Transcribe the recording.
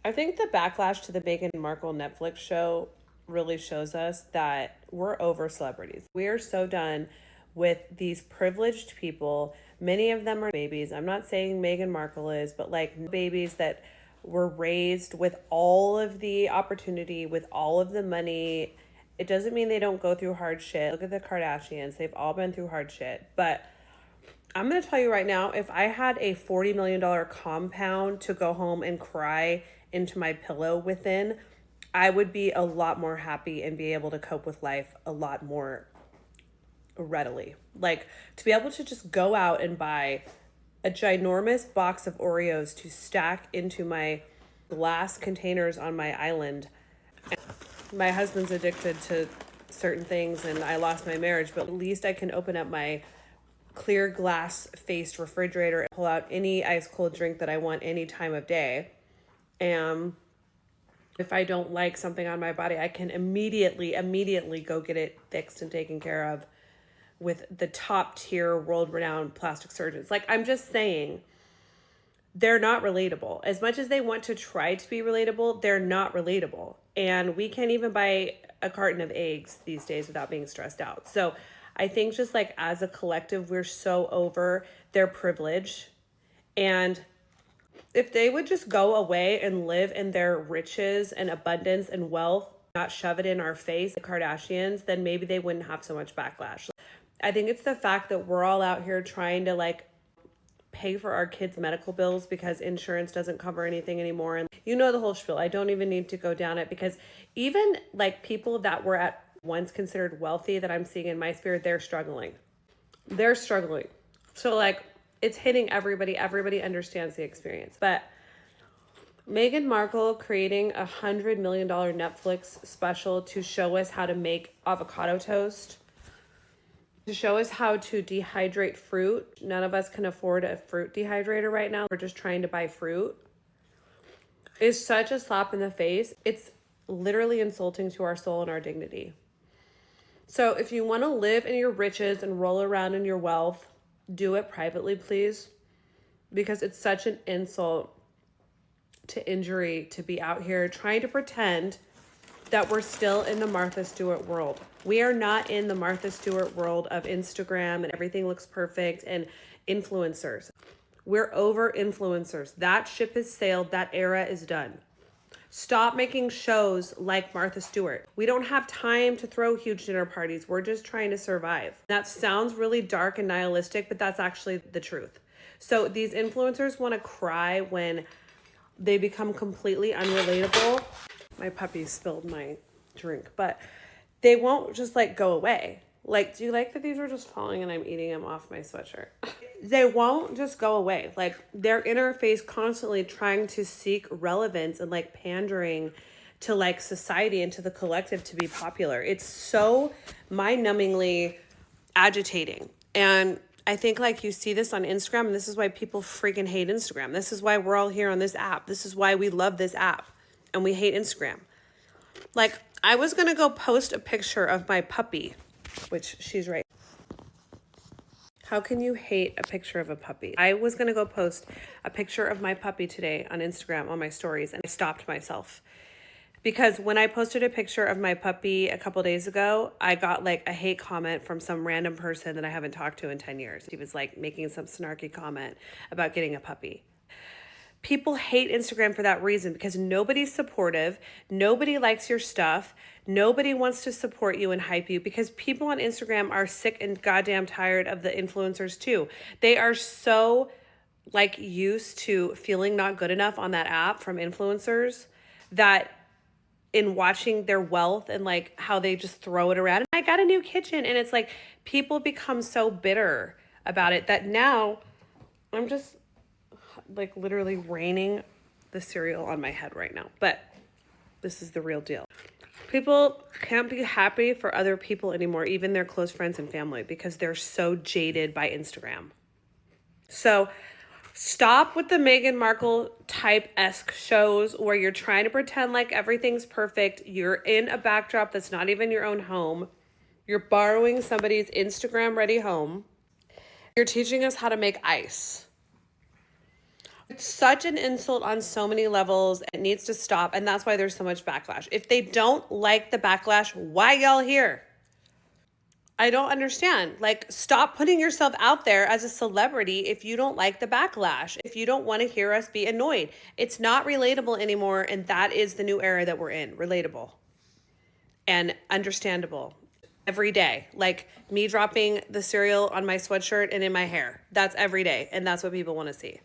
I think the backlash to the Meghan Markle Netflix show really shows us that we're over celebrities. We are so done with these privileged people. Many of them are babies. I'm not saying Meghan Markle is, but like babies that were raised with all of the opportunity, with all of the money. It doesn't mean they don't go through hard shit. Look at the Kardashians. They've all been through hard shit. But I'm going to tell you right now, if I had a $40 million compound to go home and cry into my pillow within, I would be a lot more happy and be able to cope with life a lot more readily. Like, to be able to just go out and buy a ginormous box of Oreos to stack into my glass containers on my island. My husband's addicted to certain things and I lost my marriage, but at least I can open up my clear glass faced refrigerator and pull out any ice cold drink that I want any time of day. And if I don't like something on my body, I can immediately go get it fixed and taken care of with the top tier world renowned plastic surgeons. Like, I'm just saying, they're not relatable. As much as they want to try to be relatable, they're not relatable. And we can't even buy a carton of eggs these days without being stressed out. So I think just like as a collective, we're so over their privilege. And if they would just go away and live in their riches and abundance and wealth, not shove it in our face, the Kardashians, then maybe they wouldn't have so much backlash. I think it's the fact that we're all out here trying to like pay for our kids' medical bills because insurance doesn't cover anything anymore. And you know the whole spiel. I don't even need to go down it because even like people that were at once considered wealthy that I'm seeing in my sphere, they're struggling. They're struggling. So like it's hitting everybody. Everybody understands the experience. But Meghan Markle creating $100 million Netflix special to show us how to make avocado toast, to show us how to dehydrate fruit. None of us can afford a fruit dehydrator right now. We're just trying to buy fruit. Is such a slap in the face. It's literally insulting to our soul and our dignity. So if you want to live in your riches and roll around in your wealth, do it privately, please. Because it's such an insult to injury to be out here trying to pretend that we're still in the Martha Stewart world. We are not in the Martha Stewart world of Instagram and everything looks perfect and influencers. We're over influencers. That ship has sailed. That era is done. Stop making shows like Martha Stewart. We don't have time to throw huge dinner parties. We're just trying to survive. That sounds really dark and nihilistic, but that's actually the truth. So these influencers want to cry when they become completely unrelatable. My puppy spilled my drink, but they won't just like go away. Like, do you like that these are just falling and I'm eating them off my sweatshirt? They won't just go away. Like, their inner face constantly trying to seek relevance and like pandering to like society and to the collective to be popular. It's so mind-numbingly agitating. And I think like you see this on Instagram, and this is why people freaking hate Instagram. This is why we're all here on this app. This is why we love this app and we hate Instagram. Like, I was going to go post a picture of my puppy, which she's right. How can you hate a picture of a puppy? I was going to go post a picture of my puppy today on Instagram on my stories, and I stopped myself. Because when I posted a picture of my puppy a couple days ago, I got like a hate comment from some random person that I haven't talked to in 10 years. He was like making some snarky comment about getting a puppy. People hate Instagram for that reason, because nobody's supportive. Nobody likes your stuff. Nobody wants to support you and hype you, because people on Instagram are sick and goddamn tired of the influencers too. They are so like used to feeling not good enough on that app from influencers that in watching their wealth and like how they just throw it around. And I got a new kitchen, and it's like people become so bitter about it that now I'm just like literally raining the cereal on my head right now. But this is the real deal. People can't be happy for other people anymore, even their close friends and family, because they're so jaded by Instagram. So stop with the Meghan Markle type-esque shows where you're trying to pretend like everything's perfect. You're in a backdrop that's not even your own home. You're borrowing somebody's Instagram-ready home. You're teaching us how to make ice. It's such an insult on so many levels. It needs to stop. And that's why there's so much backlash. If they don't like the backlash, why y'all here? I don't understand. Like, stop putting yourself out there as a celebrity if you don't like the backlash, if you don't want to hear us be annoyed. It's not relatable anymore. And that is the new era that we're in. Relatable and understandable every day. Like me dropping the cereal on my sweatshirt and in my hair. That's every day. And that's what people want to see.